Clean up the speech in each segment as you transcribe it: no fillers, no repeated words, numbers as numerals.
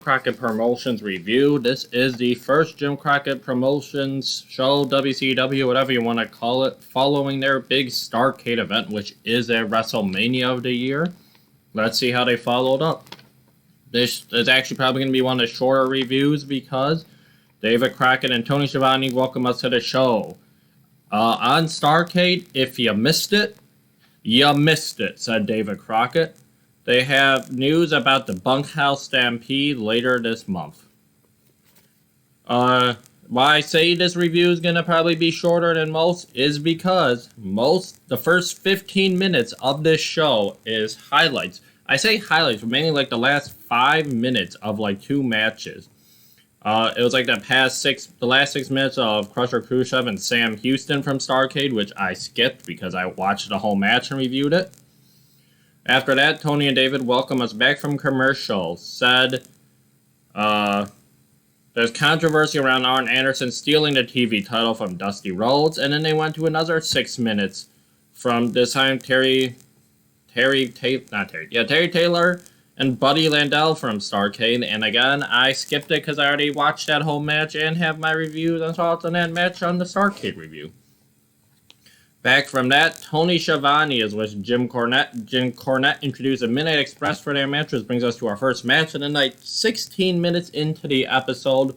Crockett Promotions review. This is the first Jim Crockett Promotions show, WCW, whatever you want to call it, following their big Starrcade event, which is their WrestleMania of the year. Let's see how they followed up. This is actually probably going to be one of the shorter reviews because David Crockett and Tony Schiavone welcome us to the show. On Starrcade, if you missed it, you missed it, said David Crockett. They have news about the Bunkhouse Stampede later this month. Why I say this review is going to probably be shorter than most is because the first 15 minutes of this show is highlights. I say highlights, but mainly like the last 5 minutes of like 2 matches. It was like the last 6 minutes of Crusher Khrushchev and Sam Houston from Starrcade, which I skipped because I watched the whole match and reviewed it. After that, Tony and David welcome us back from commercial. Said, there's controversy around Arn Anderson stealing the TV title from Dusty Rhodes, and then they went to another 6 minutes from this time Terry Taylor and Buddy Landell from Starrcade. And again, I skipped it because I already watched that whole match and have my reviews and thoughts on that match on the Starrcade review. Back from that, Tony Schiavone is with Jim Cornette. Jim Cornette introduced a Midnight Express for their match, which brings us to our first match of the night, 16 minutes into the episode,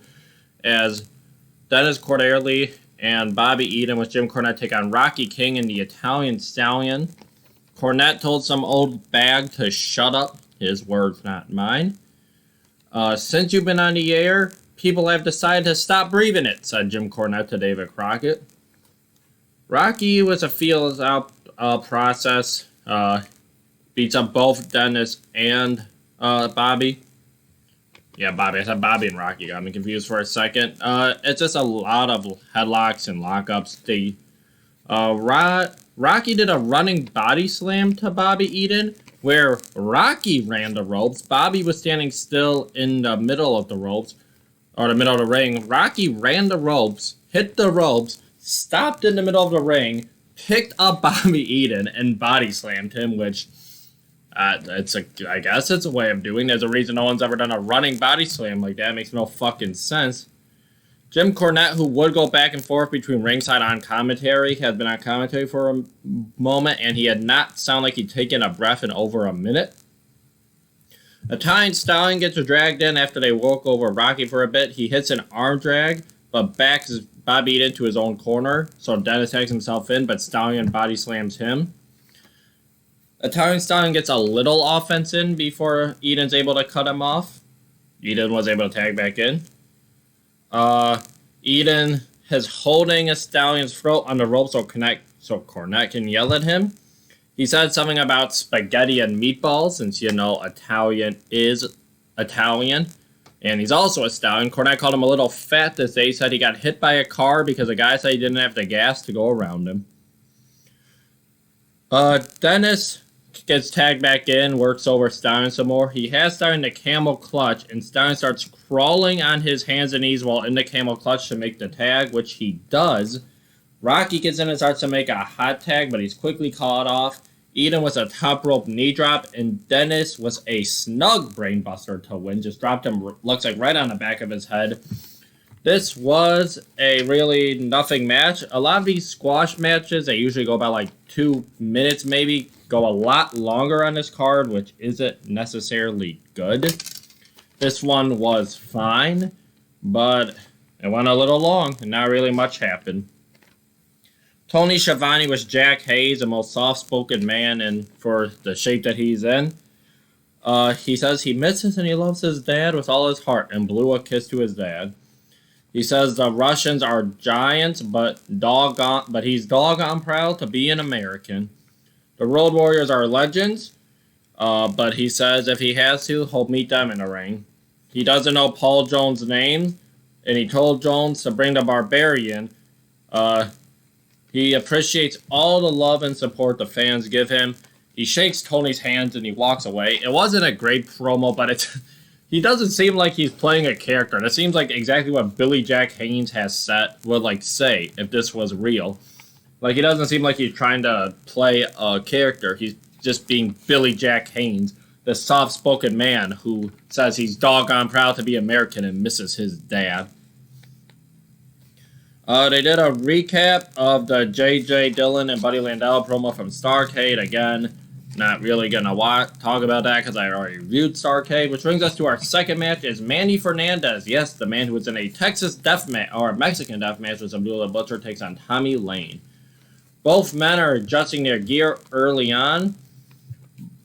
as Dennis Cordelli and Bobby Eaton with Jim Cornette take on Rocky King and the Italian Stallion. Cornette told some old bag to shut up. His words, not mine. Since you've been on the air, people have decided to stop breathing it, said Jim Cornette to David Crockett. Rocky was a feels out process. Beats up both Dennis and Bobby. Yeah, Bobby. I said Bobby and Rocky. Got me confused for a second. It's just a lot of headlocks and lockups. Rocky did a running body slam to Bobby Eaton, where Rocky ran the ropes. Bobby was standing still in the middle of the ropes, or the middle of the ring. Rocky ran the ropes, hit the ropes, stopped in the middle of the ring, picked up Bobby Eaton, and body slammed him, which I guess it's a way of doing. There's a reason no one's ever done a running body slam like that. It makes no fucking sense. Jim Cornette, who would go back and forth between ringside on commentary, had been on commentary for a moment, and he had not sounded like he'd taken a breath in over a minute. Italian Stallion gets dragged in after they walk over Rocky for a bit. He hits an arm drag, but backs Bobby Eaton to his own corner, so Dennis tags himself in, but Stallion body slams him. Italian Stallion gets a little offense in before Eaton's able to cut him off. Eaton was able to tag back in. Eaton is holding a Stallion's throat on the rope so Cornette can yell at him. He said something about spaghetti and meatballs, since, you know, Italian is Italian. And he's also a Stallion. Cornette called him a little fat this day. He said he got hit by a car because the guy said he didn't have the gas to go around him. Dennis gets tagged back in, works over Stallion some more. He has Stallion in the camel clutch, and Stallion starts crawling on his hands and knees while in the camel clutch to make the tag, which he does. Rocky gets in and starts to make a hot tag, but he's quickly caught off. Eaton was a top rope knee drop, and Dennis was a snug brainbuster to win. Just dropped him, looks like right on the back of his head. This was a really nothing match. A lot of these squash matches, they usually go about like 2 minutes maybe, go a lot longer on this card, which isn't necessarily good. This one was fine, but it went a little long, and not really much happened. Tony Schiavone was Jack Hayes, the most soft-spoken man and for the shape that he's in. He says he misses and he loves his dad with all his heart and blew a kiss to his dad. He says the Russians are giants, but he's doggone proud to be an American. The Road Warriors are legends, but he says if he has to, he'll meet them in the ring. He doesn't know Paul Jones' name, and he told Jones to bring the Barbarian. He appreciates all the love and support the fans give him. He shakes Tony's hands and he walks away. It wasn't a great promo, but he doesn't seem like he's playing a character. That seems like exactly what Billy Jack Haynes would say if this was real. Like, he doesn't seem like he's trying to play a character. He's just being Billy Jack Haynes. the soft-spoken man who says he's doggone proud to be American and misses his dad. They did a recap of the J.J. Dillon and Buddy Landel promo from Starrcade. Again, not really going to talk about that because I already reviewed Starrcade. Which brings us to our second match is Manny Fernandez. Yes, the man who was in a Texas death match, or a Mexican death match with Abdullah Butcher, takes on Tommy Lane. Both men are adjusting their gear early on.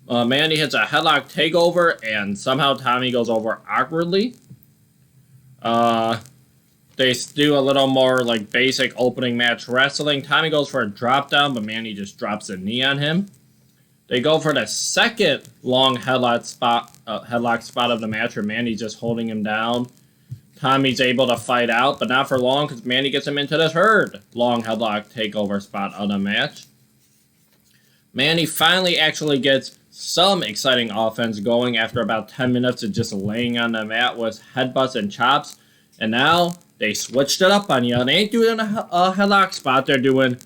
Manny hits a headlock takeover, and somehow Tommy goes over awkwardly. They do a little more like basic opening match wrestling. Tommy goes for a drop down, but Manny just drops a knee on him. They go for the second long headlock spot of the match, where Manny's just holding him down. Tommy's able to fight out, but not for long because Manny gets him into the third long headlock takeover spot of the match. Manny finally actually gets some exciting offense going after about 10 minutes of just laying on the mat with headbutts and chops. And now they switched it up on you. They ain't doing a headlock spot. They're doing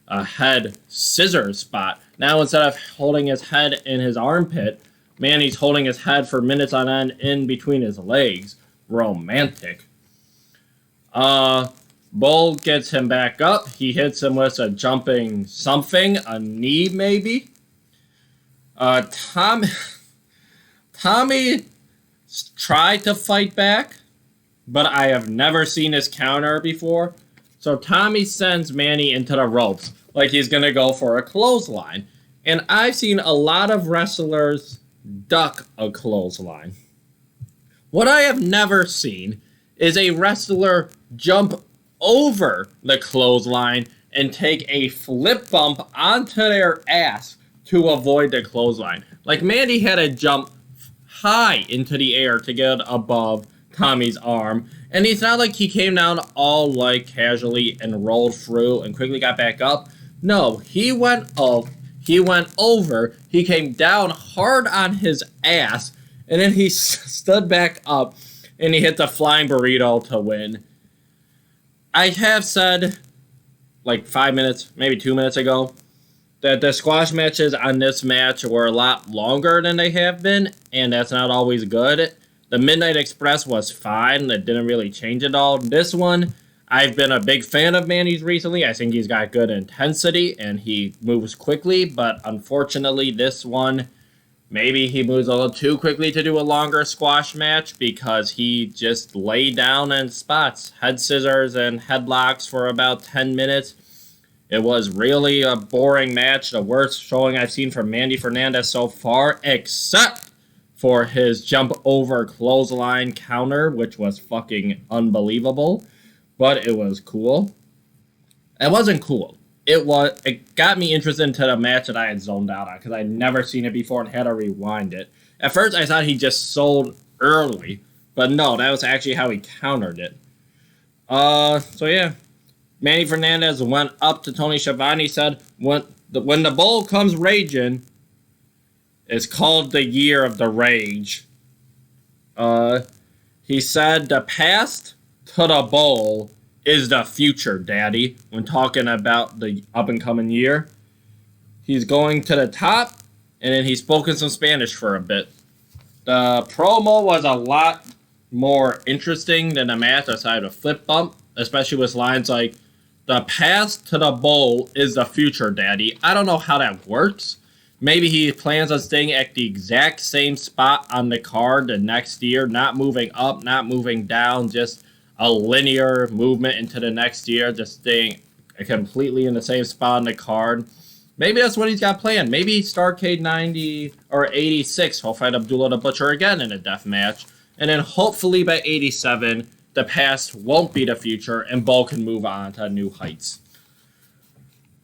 a head scissors spot. Now instead of holding his head in his armpit, Manny's holding his head for minutes on end in between his legs. Romantic. Bull gets him back up. He hits him with a jumping something. A knee, maybe? Tommy tried to fight back, but I have never seen his counter before. So Tommy sends Manny into the ropes like he's going to go for a clothesline. And I've seen a lot of wrestlers duck a clothesline. What I have never seen is a wrestler jump over the clothesline and take a flip bump onto their ass to avoid the clothesline. Like Manny had to jump high into the air to get over Tommy's arm, and it's not like he came down all like casually and rolled through and quickly got back up. No, he went up, he went over, he came down hard on his ass, and then he stood back up and he hit the flying burrito to win. I have said like 5 minutes, maybe 2 minutes ago, that the squash matches on this match were a lot longer than they have been, and that's not always good. The Midnight Express was fine. It didn't really change at all. This one, I've been a big fan of Manny's recently. I think he's got good intensity, and he moves quickly, but unfortunately, this one, maybe he moves a little too quickly to do a longer squash match because he just laid down in spots. Head scissors and headlocks for about 10 minutes. It was really a boring match, the worst showing I've seen from Manny Fernandez so far, except for his jump over clothesline counter, which was fucking unbelievable, but it was cool. It wasn't cool. It got me interested into the match that I had zoned out on because I'd never seen it before and had to rewind it. At first, I thought he just sold early, but no, that was actually how he countered it. So yeah. Manny Fernandez went up to Tony Schiavone, said, when the bull comes raging, it's called the year of the rage. He said, the past to the bull is the future, daddy, when talking about the up-and-coming year. He's going to the top, and then he's spoken some Spanish for a bit. The promo was a lot more interesting than the match aside of flip bump, especially with lines like, the past to the bull is the future, daddy. I don't know how that works. Maybe he plans on staying at the exact same spot on the card the next year, not moving up, not moving down, just a linear movement into the next year, just staying completely in the same spot on the card. Maybe that's what he's got planned. Maybe Starrcade 90 or 86, he'll fight Abdullah the Butcher again in a death match. And then hopefully by 87, the past won't be the future, and Bull can move on to new heights.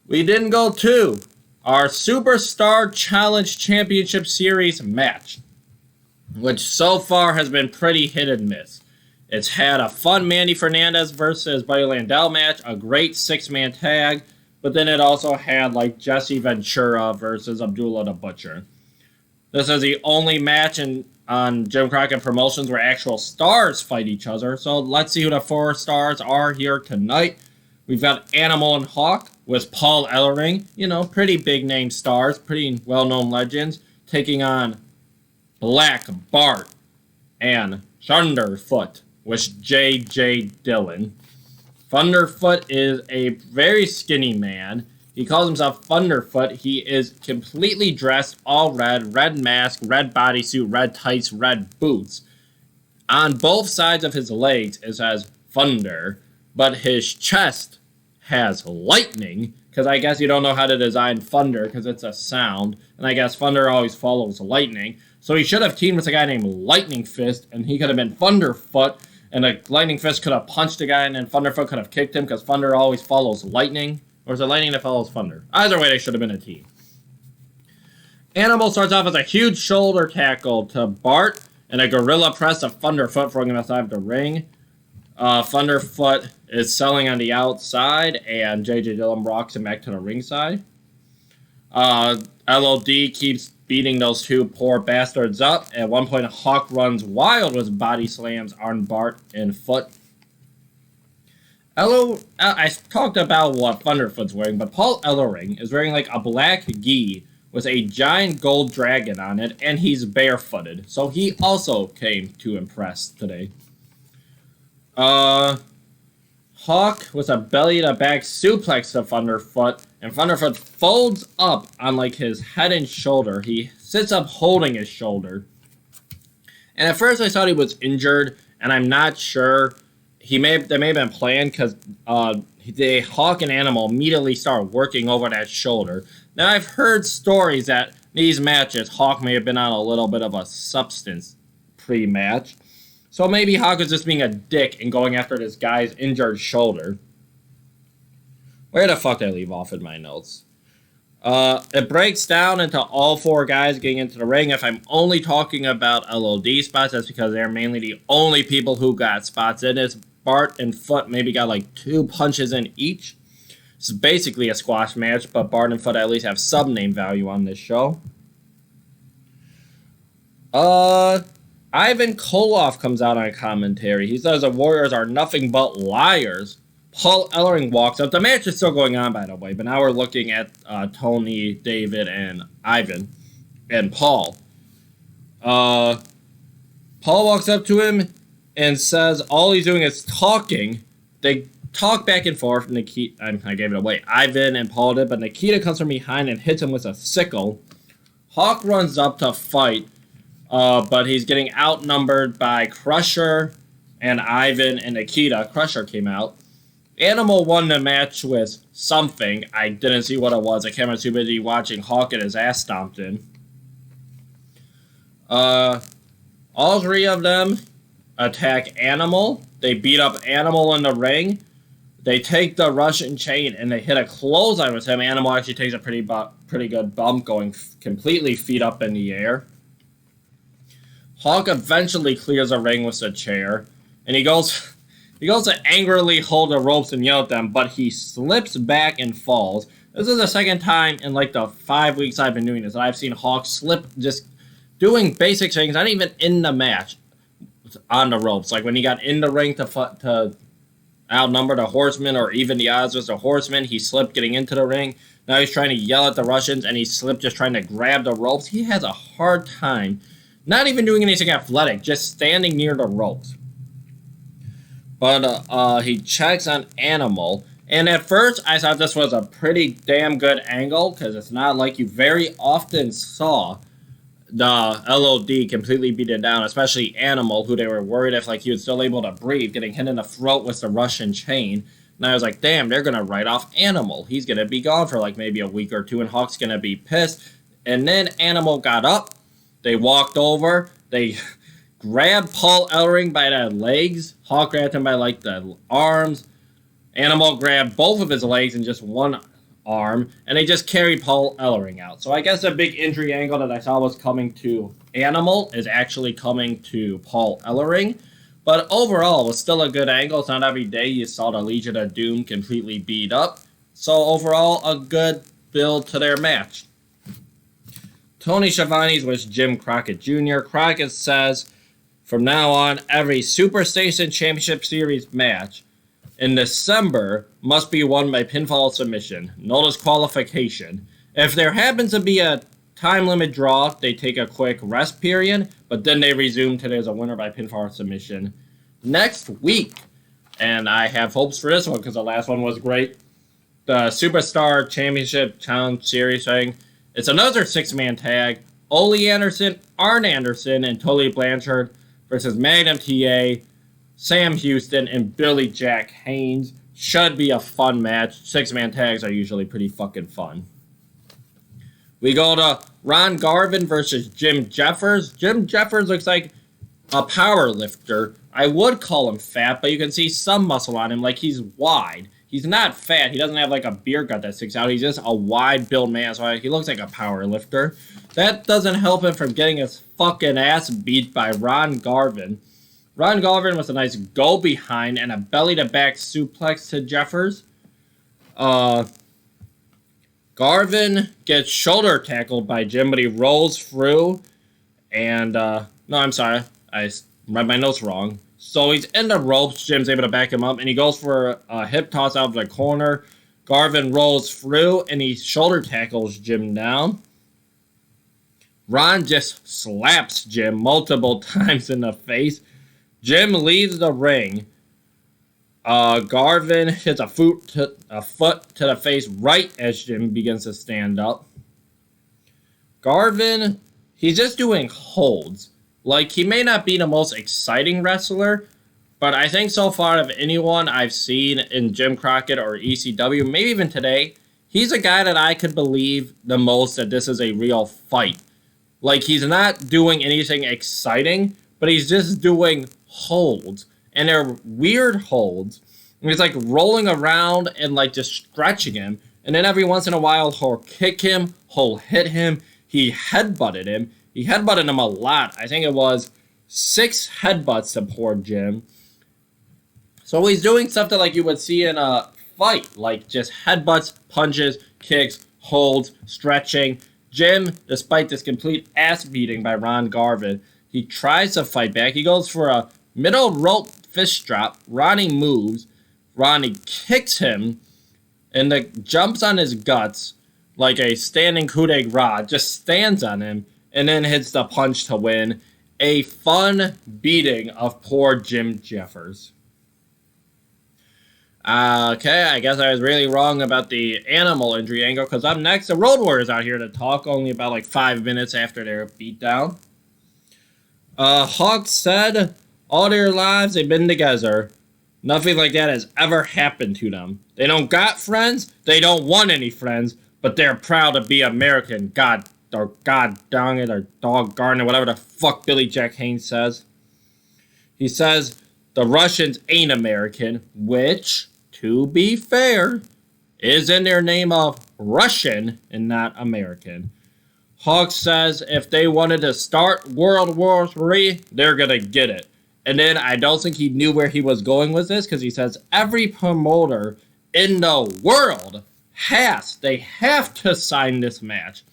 We didn't go to our Superstar Challenge Championship Series match, which so far has been pretty hit and miss. It's had a fun Manny Fernandez versus Buddy Landel match, a great six-man tag, but then it also had like Jesse Ventura versus Abdullah the Butcher. This is the only match on Jim Crockett Promotions where actual stars fight each other. So let's see who the 4 stars are here tonight. We've got Animal and Hawk with Paul Ellering. You know, pretty big name stars, pretty well-known legends, taking on Black Bart and Thunderfoot was J.J. Dillon. Thunderfoot is a very skinny man. He calls himself Thunderfoot. He is completely dressed all red, red mask, red bodysuit, red tights, red boots. On both sides of his legs it says Thunder, but his chest has lightning, because I guess you don't know how to design thunder because it's a sound, and I guess thunder always follows lightning. So he should have teamed with a guy named Lightning Fist, and he could have been Thunderfoot, and the Lightning Fist could have punched a guy, and then Thunderfoot could have kicked him, because thunder always follows lightning. Or is it lightning that follows thunder? Either way, they should have been a team. Animal starts off as a huge shoulder tackle to Bart, and a gorilla press of Thunderfoot throwing him outside of the ring. Thunderfoot is selling on the outside, and J.J. Dillon rocks him back to the ringside. LOD keeps beating those two poor bastards up. At one point, Hawk runs wild with body slams on Bart and Foot. I talked about what Thunderfoot's wearing, but Paul Ellering is wearing like a black gi with a giant gold dragon on it, and he's barefooted. So he also came to impress today. Hawk with a belly-to-back suplex to Thunderfoot, and Thunderfoot folds up on like his head and shoulder. He sits up holding his shoulder. And at first I thought he was injured, and I'm not sure. They may have been planned because the Hawk and Animal immediately start working over that shoulder. Now I've heard stories that these matches, Hawk may have been on a little bit of a substance pre-match. So maybe Hawk was just being a dick and going after this guy's injured shoulder. Where the fuck did I leave off in my notes? It breaks down into all four guys getting into the ring. If I'm only talking about LOD spots, that's because they're mainly the only people who got spots in this. Bart and Foot maybe got like 2 punches in each. It's basically a squash match, but Bart and Foot at least have sub-name value on this show. Ivan Koloff comes out on commentary. He says the Warriors are nothing but liars. Paul Ellering walks up. The match is still going on, by the way, but now we're looking at Tony, David, and Ivan, and Paul. Paul walks up to him and says all he's doing is talking. They talk back and forth. Nikita, I gave it away. Ivan and Paul did, but Nikita comes from behind and hits him with a sickle. Hawk runs up to fight. But he's getting outnumbered by Crusher and Ivan and Nikita. Crusher came out. Animal won the match with something. I didn't see what it was. I can't remember, too busy watching Hawk get his ass stomped in. All three of them attack Animal. They beat up Animal in the ring. They take the Russian chain and they hit a clothesline with him. Animal actually takes a pretty good bump, going completely feet up in the air. Hawk eventually clears the ring with a chair, and he goes to angrily hold the ropes and yell at them, but he slips back and falls. This is the second time in like the 5 weeks I've been doing this that I've seen Hawk slip, just doing basic things, not even in the match, on the ropes. Like when he got in the ring to outnumber the Horsemen, or even the odds was the Horsemen, he slipped getting into the ring. Now he's trying to yell at the Russians, and he slipped just trying to grab the ropes. He has a hard time. Not even doing anything athletic, just standing near the ropes. But he checks on Animal. And at first, I thought this was a pretty damn good angle, because it's not like you very often saw the LOD completely beat it down, especially Animal, who they were worried if like he was still able to breathe, getting hit in the throat with the Russian chain. And I was like, damn, they're going to write off Animal. He's going to be gone for like maybe a week or two, and Hawk's going to be pissed. And then Animal got up. They walked over. They grabbed Paul Ellering by the legs. Hawk grabbed him by like the arms. Animal grabbed both of his legs and just one arm. And they just carried Paul Ellering out. So I guess the big injury angle that I saw was coming to Animal is actually coming to Paul Ellering. But overall, it was still a good angle. It's not every day you saw the Legion of Doom completely beat up. So overall, a good build to their match. Tony Schiavone's was Jim Crockett Jr. Crockett says, from now on, every Superstation Championship Series match in December must be won by pinfall submission. No disqualification. If there happens to be a time limit draw. They take a quick rest period, but then they resume to there's a winner by pinfall submission next week. And I have hopes for this one because the last one was great. The Superstar Championship Challenge Series thing. It's another 6-man tag. Ole Anderson, Arn Anderson, and Tully Blanchard versus Magnum TA, Sam Houston, and Billy Jack Haynes. Should be a fun match. 6-man tags are usually pretty fucking fun. We go to Ron Garvin versus Jim Jeffers. Jim Jeffers looks like a power lifter. I would call him fat, but you can see some muscle on him. Like, he's wide. He's not fat. He doesn't have like a beer gut that sticks out. He's just a wide build man. So he looks like a power lifter. That doesn't help him from getting his fucking ass beat by Ron Garvin. Ron Garvin with a nice go behind and a belly-to-back suplex to Jeffers. Garvin gets shoulder tackled by Jim, but he rolls through. And, no, I'm sorry. I read my notes wrong. So he's in the ropes. Jim's able to back him up, and he goes for a hip toss out of the corner. Garvin rolls through, and he shoulder tackles Jim down. Ron just slaps Jim multiple times in the face. Jim leaves the ring. Garvin hits a foot to the face right as Jim begins to stand up. Garvin, he's just doing holds. Like, he may not be the most exciting wrestler, but I think so far of anyone I've seen in Jim Crockett or ECW, maybe even today, he's a guy that I could believe the most that this is a real fight. Like, he's not doing anything exciting, but he's just doing holds. And they're weird holds. And he's like rolling around and like just stretching him. And then every once in a while, he'll kick him, he'll hit him. He headbutted him. He headbutted him a lot. I think it was 6 headbutts to poor Jim. So he's doing something like you would see in a fight. Like just headbutts, punches, kicks, holds, stretching. Jim, despite this complete ass beating by Ron Garvin, he tries to fight back. He goes for a middle rope fist drop. Ronnie moves. Ronnie kicks him and jumps on his guts like a standing coup de grace. Just stands on him and then hits the punch to win. A fun beating of poor Jim Jeffers. Okay, I guess I was really wrong about the animal injury angle, because up next, the Road Warriors out here to talk, only about like 5 minutes after their beatdown. Hawk said all their lives they've been together. Nothing like that has ever happened to them. They don't got friends, they don't want any friends, but they're proud to be American. God dang it, or doggone it, whatever the fuck Billy Jack Haynes says. He says the Russians ain't American, which, to be fair, is in their name of Russian and not American. Hawk says if they wanted to start World War III, they're gonna get it. And then I don't think he knew where he was going with this, because he says every promoter in the world they have to sign this match.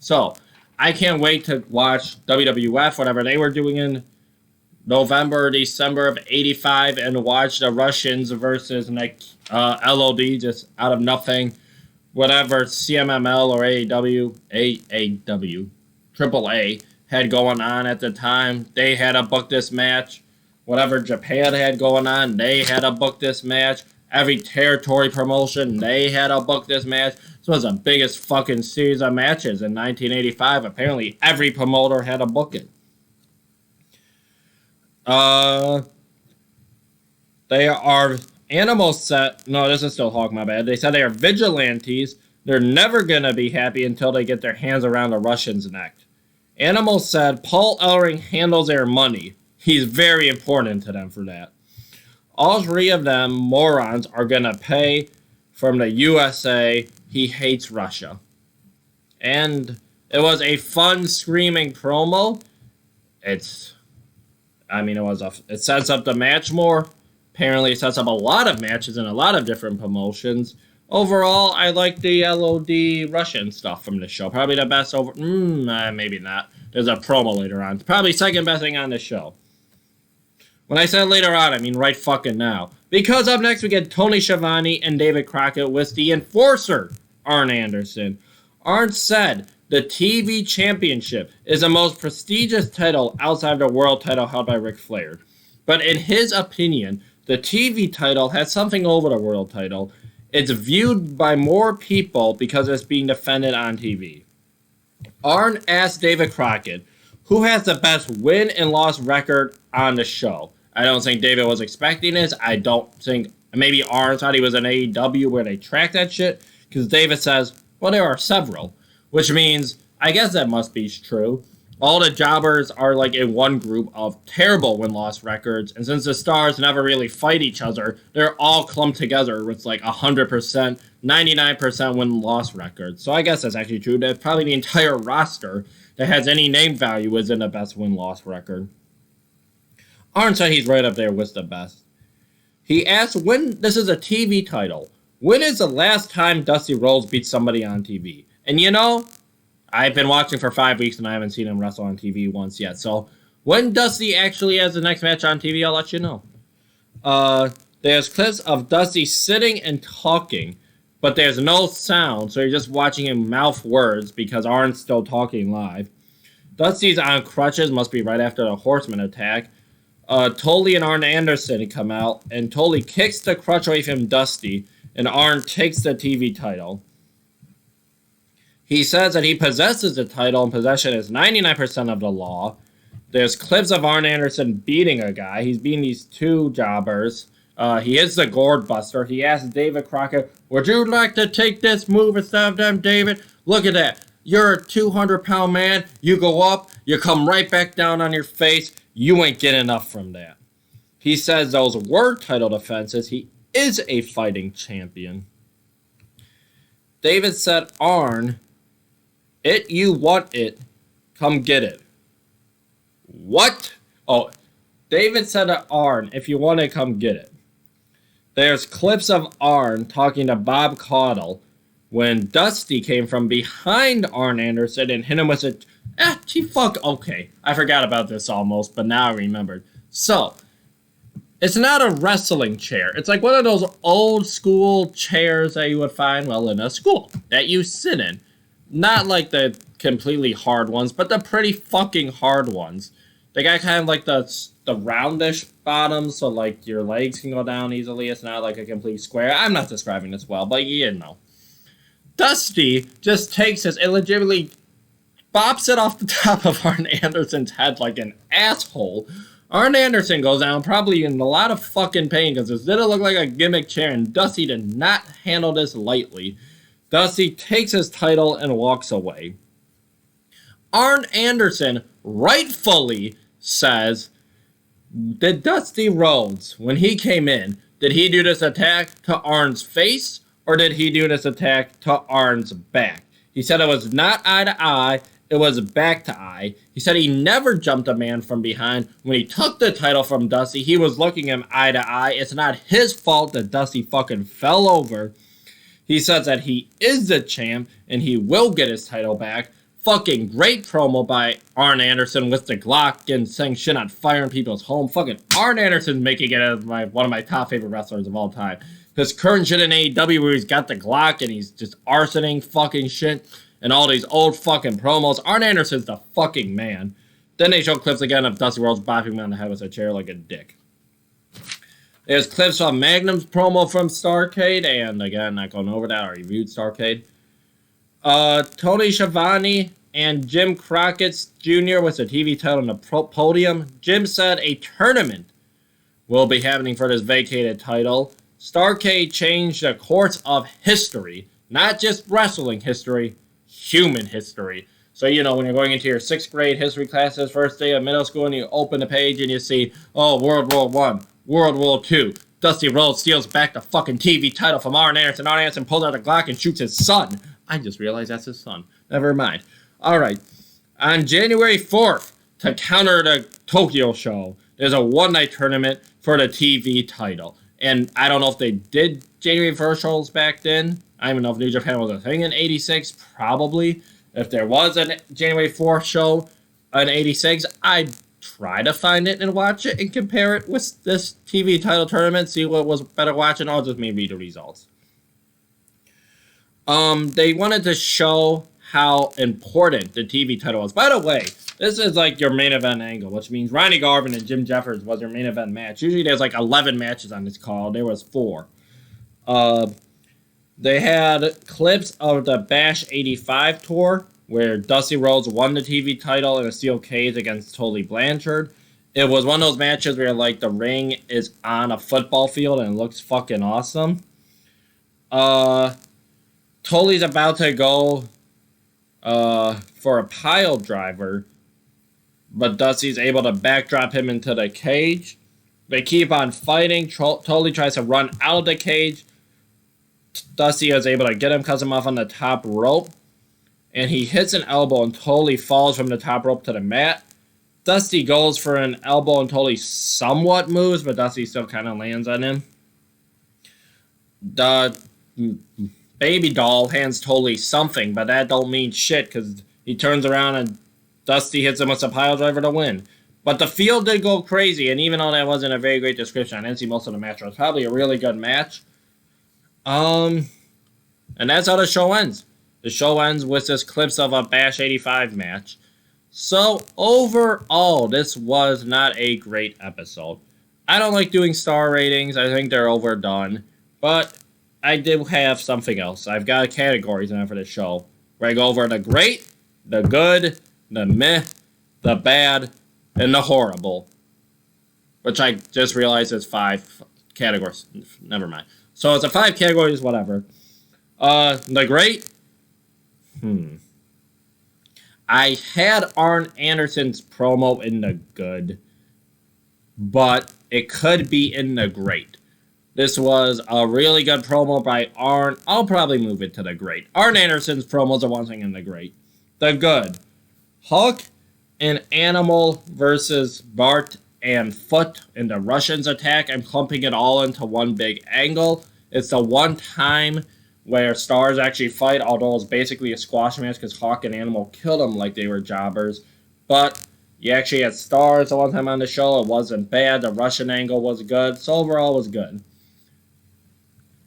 So, I can't wait to watch WWF, whatever they were doing in November, December of 85, and watch the Russians versus LOD just out of nothing. Whatever CMML or AAW, AAA had going on at the time, they had to book this match. Whatever Japan had going on, they had to book this match. Every territory promotion, they had to book this match. This was the biggest fucking series of matches in 1985. Apparently, every promoter had to book it. They are animals set. No, this is still Hawk, my bad. They said they are vigilantes. They're never going to be happy until they get their hands around the Russians' neck. Animals said Paul Ellering handles their money. He's very important to them for that. All 3 of them morons are going to pay from the USA. He hates Russia. And it was a fun screaming promo. It sets up the match more. Apparently it sets up a lot of matches in a lot of different promotions. Overall, I like the LOD Russian stuff from this show. Probably the best maybe not. There's a promo later on. Probably second best thing on this show. When I said later on, I mean right fucking now. Because up next we get Tony Schiavone and David Crockett with the Enforcer, Arn Anderson. Arn said The TV Championship is the most prestigious title outside the world title held by Ric Flair. But in his opinion, the TV title has something over the world title. It's viewed by more people because it's being defended on TV. Arn asked David Crockett, who has the best win and loss record on the show. I don't think David was expecting this. I don't think, maybe Arn thought he was in AEW where they track that shit. Because David says, well, there are several. Which means, I guess that must be true. All the jobbers are like in one group of terrible win-loss records. And since the stars never really fight each other, they're all clumped together with like 100%, 99% win-loss records. So I guess that's actually true. That's probably the entire roster that has any name value is in the best win-loss record. Arn said he's right up there with the best. He asked when this is a TV title. When is the last time Dusty Rhodes beat somebody on TV? And you know, I've been watching for 5 weeks and I haven't seen him wrestle on TV once yet. So when Dusty actually has the next match on TV, I'll let you know. There's clips of Dusty sitting and talking, but there's no sound. So you're just watching him mouth words because Arn's still talking live. Dusty's on crutches, must be right after the Horseman attack. Tully and Arn Anderson come out, and Tully kicks the crutch away from Dusty, and Arn takes the TV title. He says that he possesses the title, and possession is 99% of the law. There's clips of Arn Anderson beating a guy. He's beating these two jobbers. He is the gourd buster. He asks David Crockett, would you like to take this move instead of them, David? Look at that. You're a 200-pound man. You go up, you come right back down on your face. You ain't getting enough from that. He says those were title defenses. He is a fighting champion. David said, Arn, it you want it, come get it. What? Oh, David said to Arn, if you want it, come get it. There's clips of Arn talking to Bob Caudle when Dusty came from behind Arn Anderson and hit him with a... Okay, I forgot about this almost, but now I remembered. So, it's not a wrestling chair. It's like one of those old school chairs that you would find, well, in a school that you sit in. Not like the completely hard ones, but the pretty fucking hard ones. They got kind of like the roundish bottom, so like your legs can go down easily. It's not like a complete square. I'm not describing this well, but you know. Dusty just takes this and legitimately bops it off the top of Arn Anderson's head like an asshole. Arn Anderson goes down probably in a lot of fucking pain because this didn't look like a gimmick chair, and Dusty did not handle this lightly. Dusty takes his title and walks away. Arn Anderson rightfully says, did Dusty Rhodes, when he came in, did he do this attack to Arn's face or did he do this attack to Arn's back? He said it was not eye to eye, it was back to eye. He said he never jumped a man from behind. When he took the title from Dusty, he was looking him eye to eye. It's not his fault that Dusty fucking fell over. He says that he is the champ and he will get his title back. Fucking great promo by Arn Anderson with the Glock and saying shit on fire in people's home. Fucking Arn Anderson's making it as one of my top favorite wrestlers of all time. His current shit in AEW where he's got the Glock and he's just arsoning fucking shit and all these old fucking promos. Arn Anderson's the fucking man. Then they show clips again of Dusty Rhodes bopping him on the head with a chair like a dick. There's clips from Magnum's promo from Starrcade, and again, not going over that, I reviewed Starrcade. Tony Schiavone and Jim Crockett Jr. with the TV title on the podium. Jim said a tournament will be happening for this vacated title. Starrcade changed the course of history, not just wrestling history, human history. So, you know, when you're going into your 6th grade history classes, first day of middle school, and you open the page and you see, oh, World War I, World War II, Dusty Rhodes steals back the fucking TV title from Arn Anderson. Arn Anderson pulls out a Glock and shoots his son. I just realized that's his son. Never mind. All right. On January 4th, to counter the Tokyo show, there's a one-night tournament for the TV title. And I don't know if they did January 1st shows back then. I don't even know if New Japan was a thing in 86. Probably. If there was a January 4th show in 86, I'd try to find it and watch it and compare it with this TV title tournament, see what was better watching. I'll just maybe read the results. They wanted to show how important the TV title was. By the way, this is like your main event angle, which means Ronnie Garvin and Jim Jeffers was your main event match. Usually there's like 11 matches on this call. There was 4. They had clips of the Bash 85 tour, where Dusty Rhodes won the TV title in a steel cage against Tully Blanchard. It was one of those matches where, like, the ring is on a football field and it looks fucking awesome. Tully's about to go for a pile driver, but Dusty's able to backdrop him into the cage. They keep on fighting. Tully tries to run out of the cage. Dusty is able to get him, cuts him off on the top rope, and he hits an elbow and Tully falls from the top rope to the mat. Dusty goes for an elbow and Tully somewhat moves, but Dusty still kind of lands on him. The baby doll hands Tully something, but that don't mean shit because he turns around and Dusty hits him with a pile driver to win. But the field did go crazy, and even though that wasn't a very great description, I didn't see most of the match. It was probably a really good match. And that's how the show ends. The show ends with this clips of a Bash 85 match. So, overall, this was not a great episode. I don't like doing star ratings. I think they're overdone. But I do have something else. I've got categories now for the show, where I go over the great, the good, the meh, the bad, and the horrible. Which I just realized is 5 categories. Never mind. So it's a 5 categories, whatever. The great. I had Arn Anderson's promo in the good, but it could be in the great. This was a really good promo by Arn. I'll probably move it to the great. Arn Anderson's promos are one thing in the great. The good. Hulk and Animal versus Bart and Foot in the Russians attack. I'm clumping it all into one big angle. It's the one time where stars actually fight, although it's basically a squash match because Hawk and Animal killed them like they were jobbers. But you actually had stars the one time on the show. It wasn't bad. The Russian angle was good. So overall it was good.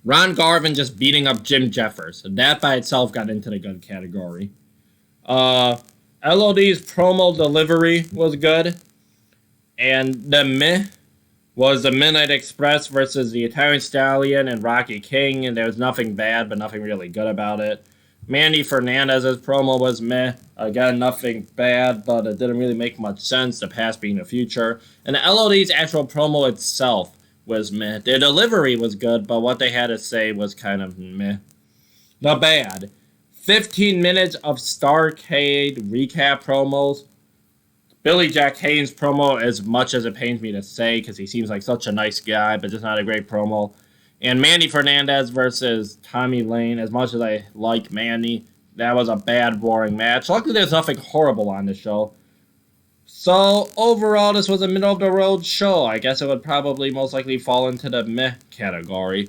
Ron Garvin just beating up Jim Jeffers. That by itself got into the good category. LOD's promo delivery was good. And the meh was the Midnight Express versus the Italian Stallion and Rocky King. And there was nothing bad, but nothing really good about it. Mandy Fernandez's promo was meh. Again, nothing bad, but it didn't really make much sense, the past being the future. And the LOD's actual promo itself was meh. Their delivery was good, but what they had to say was kind of meh. The bad. 15 minutes of Starrcade recap promos. Billy Jack Haynes promo, as much as it pains me to say, because he seems like such a nice guy, but just not a great promo. And Mandy Fernandez versus Tommy Lane, as much as I like Mandy, that was a bad, boring match. Luckily, there's nothing horrible on the show. So, overall, this was a middle-of-the-road show. I guess it would probably most likely fall into the meh category.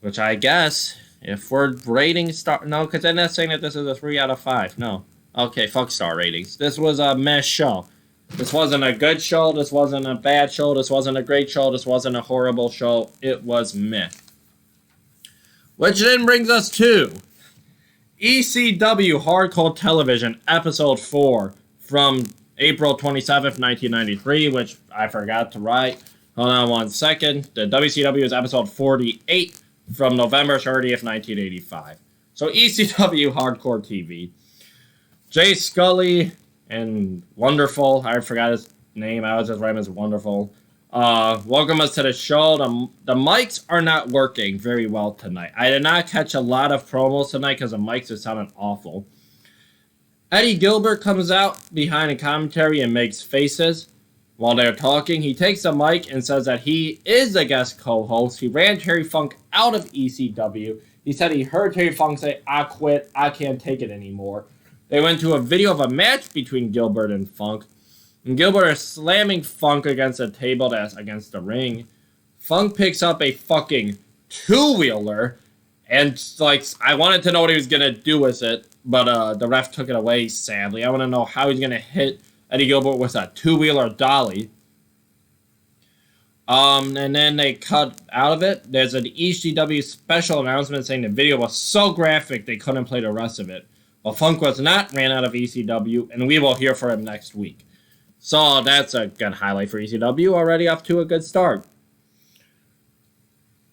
Which I guess, if we're rating star... No, because they're not saying that this is a 3 out of 5. No. Okay, fuck star ratings. This was a meh show. This wasn't a good show. This wasn't a bad show. This wasn't a great show. This wasn't a horrible show. It was meh. Which then brings us to ECW Hardcore Television, Episode 4, from April 27th, 1993, which I forgot to write. Hold on one second. The WCW is Episode 48 from November 30th, 1985. So ECW Hardcore TV. Jay Scully and Wonderful, I forgot his name, I was just writing as Wonderful. Welcome us to the show. The mics are not working very well tonight. I did not catch a lot of promos tonight because the mics are sounding awful. Eddie Gilbert comes out behind a commentary and makes faces while they're talking. He takes the mic and says that he is a guest co-host. He ran Terry Funk out of ECW. He said he heard Terry Funk say, "I quit, I can't take it anymore." They went to a video of a match between Gilbert and Funk. And Gilbert is slamming Funk against a table that's against the ring. Funk picks up a fucking two-wheeler. And, like, I wanted to know what he was going to do with it. But the ref took it away, sadly. I want to know how he's going to hit Eddie Gilbert with a two-wheeler dolly. And then they cut out of it. There's an ECW special announcement saying the video was so graphic they couldn't play the rest of it. Well, Funk was not ran out of ECW, and we will hear from him next week. So that's a good highlight for ECW, already off to a good start.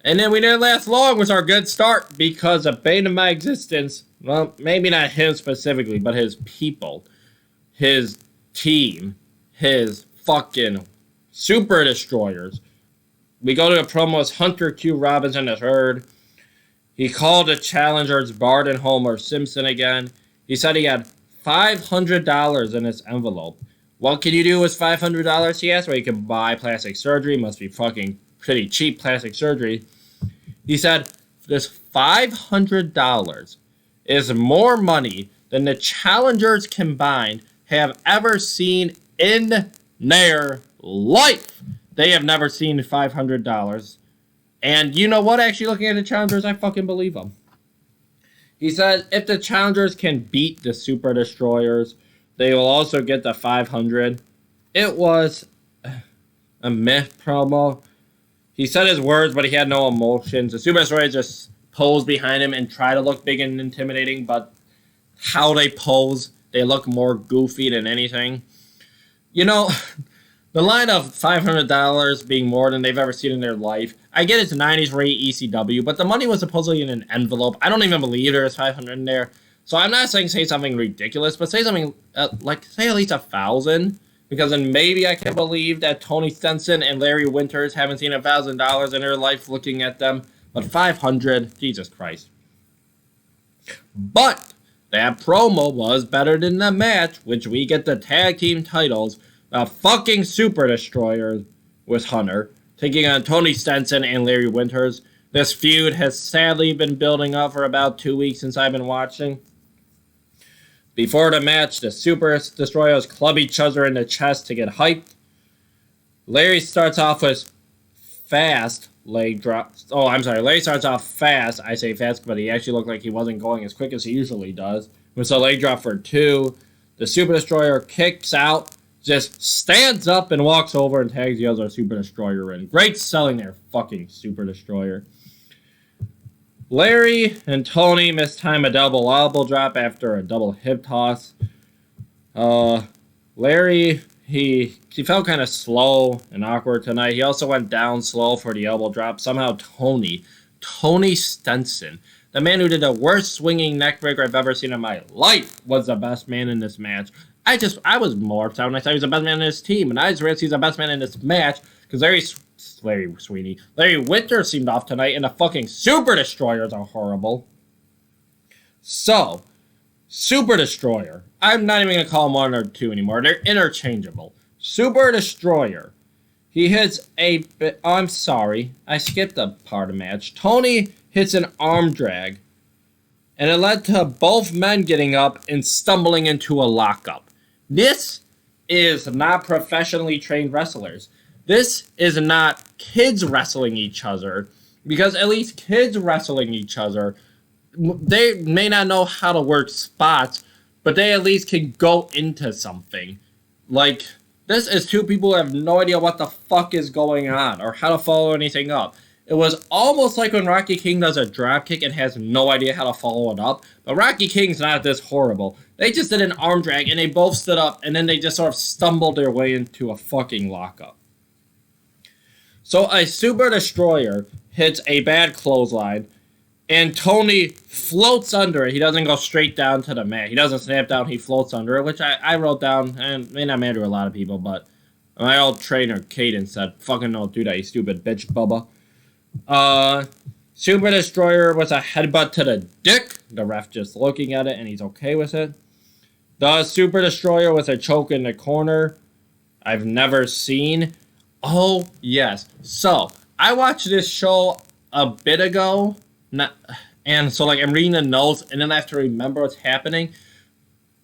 And then we didn't last long with our good start because the bane of my existence, well, maybe not him specifically, but his people, his team, his fucking Super Destroyers. We go to the promos. Hunter Q. Robinson III. He called the challengers Bart and Homer Simpson again. He said he had $500 in his envelope. What can you do with $500? He asked. Well, you can buy plastic surgery. Must be fucking pretty cheap plastic surgery. He said this $500 is more money than the challengers combined have ever seen in their life. They have never seen $500. And you know what? Actually, looking at the challengers, I fucking believe them. He said if the challengers can beat the Super Destroyers, they will also get the $500. It was a myth promo. He said his words, but he had no emotions. The Super Destroyers just pose behind him and try to look big and intimidating, but how they pose, they look more goofy than anything. You know, the line of $500 being more than they've ever seen in their life. I get it's 90s rate ECW, but the money was supposedly in an envelope. I don't even believe there was $500 in there. So I'm not saying say something ridiculous, but say something like say at least $1,000. Because then maybe I can believe that Tony Stenson and Larry Winters haven't seen $1,000 in their life looking at them. But $500, Jesus Christ. But that promo was better than the match, which we get the tag team titles. The fucking Super Destroyers with Hunter, taking on Tony Stenson and Larry Winters. This feud has sadly been building up for about 2 weeks since I've been watching. Before the match, the Super Destroyers club each other in the chest to get hyped. Larry starts off with fast leg drops. Oh, I'm sorry. Larry starts off fast. I say fast, but he actually looked like he wasn't going as quick as he usually does. With a leg drop for 2. The Super Destroyer kicks out, just stands up and walks over and tags the other Super Destroyer in. Great selling there, fucking Super Destroyer. Larry and Tony mistime a double elbow drop after a double hip toss. Larry, he felt kind of slow and awkward tonight. He also went down slow for the elbow drop. Somehow Tony Stenson, the man who did the worst swinging neckbreaker I've ever seen in my life, was the best man in this match. I was more upset when I thought he was the best man in his team, and I just realized he's the best man in this match because Larry Winter seemed off tonight, and the fucking Super Destroyers are horrible. So, Super Destroyer. I'm not even going to call them 1 or 2 anymore. They're interchangeable. Super Destroyer. He hits a... Oh, I'm sorry. I skipped a part of the match. Tony hits an arm drag, and it led to both men getting up and stumbling into a lockup. This is not professionally trained wrestlers. This is not kids wrestling each other, because at least kids wrestling each other, they may not know how to work spots, but they at least can go into something. Like, this is 2 people who have no idea what the fuck is going on or how to follow anything up. It was almost like when Rocky King does a dropkick and has no idea how to follow it up, but Rocky King's not this horrible. They just did an arm drag and they both stood up and then they just sort of stumbled their way into a fucking lockup. So a Super Destroyer hits a bad clothesline, and Tony floats under it. He doesn't go straight down to the mat. He doesn't snap down. He floats under it, which I wrote down, and may not matter to a lot of people, but my old trainer, Caden, said, fucking don't do that, you stupid bitch, Bubba. Super Destroyer with a headbutt to the dick. The ref just looking at it, and he's okay with it. The Super Destroyer with a choke in the corner. I've never seen... Oh, yes. So, I watched this show a bit ago, and so, like, I'm reading the notes, and then I have to remember what's happening.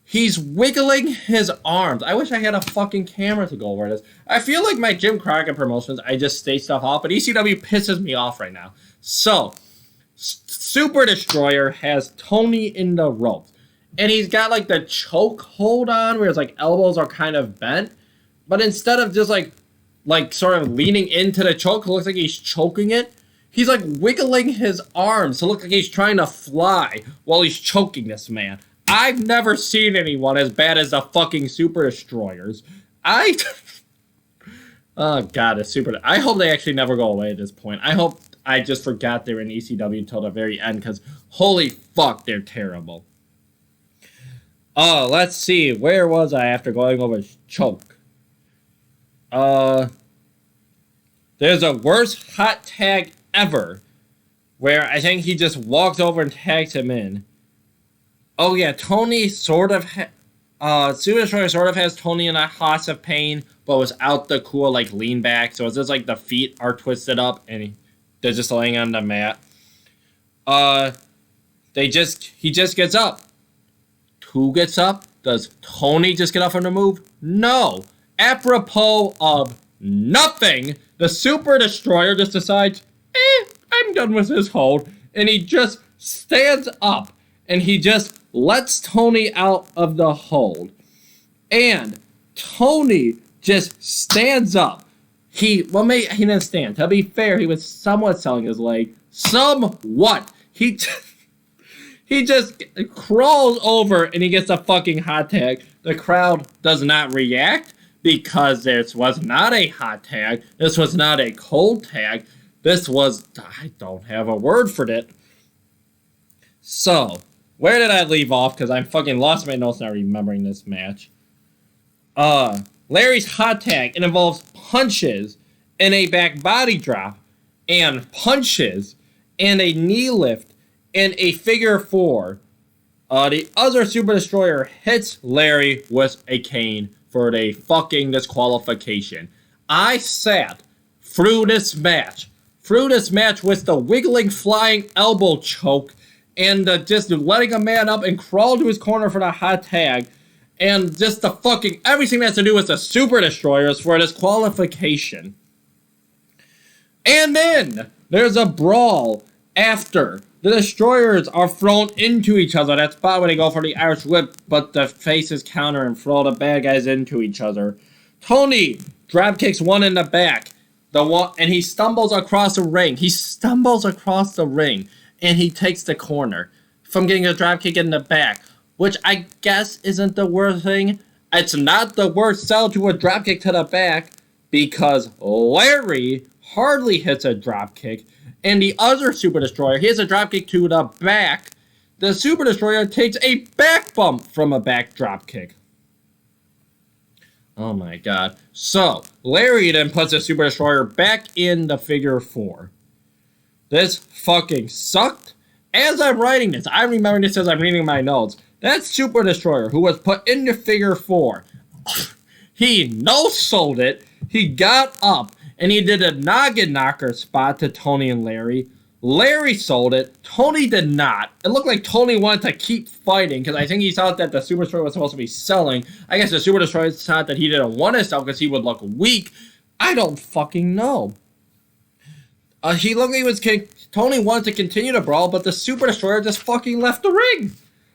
He's wiggling his arms. I wish I had a fucking camera to go over this. I feel like my Jim Crockett promotions, I just state stuff off, but ECW pisses me off right now. So, Super Destroyer has Tony in the ropes, and he's got, like, the choke hold on, where his, like, elbows are kind of bent, but instead of just, like sort of leaning into the choke, it looks like he's choking it. He's like wiggling his arms to look like he's trying to fly while he's choking this man. I've never seen anyone as bad as the fucking Super Destroyers. Oh, God, it's super... I hope they actually never go away at this point. I hope I just forgot they were in ECW until the very end, because holy fuck, they're terrible. Oh, let's see. Where was I after going over Choke? There's a worst hot tag ever, where I think he just walks over and tags him in. Oh, yeah, Tony sort of... Super Destroyer sort of has Tony in a House of Pain, but without the cool, like, lean back. So it's just like the feet are twisted up, and they're just laying on the mat. He just gets up. Who gets up? Does Tony just get up from the move? No. Apropos of nothing, the Super Destroyer just decides, I'm done with this hold. And he just stands up, and he just lets Tony out of the hold. And Tony just stands up. He didn't stand. To be fair, he was somewhat selling his leg. Somewhat. He just crawls over and he gets a fucking hot tag. The crowd does not react because this was not a hot tag. This was not a cold tag. This was... I don't have a word for it. So, where did I leave off? Because I'm fucking lost my notes not remembering this match. Larry's hot tag. It involves punches and a back body drop and punches and a knee lift and a figure four. The other Super Destroyer hits Larry with a cane for a fucking disqualification. I sat through this match with the wiggling flying elbow choke and just letting a man up and crawl to his corner for the hot tag, and just the fucking everything that has to do with the Super Destroyers for a disqualification. And then there's a brawl after the Destroyers are thrown into each other. That spot when they go for the Irish whip, but the faces counter and throw the bad guys into each other. Tony drop kicks one in the back, and he stumbles across the ring. And he takes the corner from getting a drop kick in the back, which I guess isn't the worst thing. It's not the worst sell to a drop kick to the back, because Larry hardly hits a drop kick, and the other Super Destroyer hits a drop kick to the back. The Super Destroyer takes a back bump from a back drop kick. Oh my god. So, Larry then puts the Super Destroyer back in the figure four. This fucking sucked. As I'm writing this, I remember this as I'm reading my notes. That Super Destroyer who was put in the figure four, he no-sold it, he got up, and he did a noggin knocker spot to Tony and Larry. Larry sold it, Tony did not. It looked like Tony wanted to keep fighting, because I think he thought that the Super Destroyer was supposed to be selling. I guess the Super Destroyer thought that he didn't want to sell because he would look weak. I don't fucking know. He looked like he was Tony wanted to continue to brawl, but the Super Destroyer just fucking left the ring.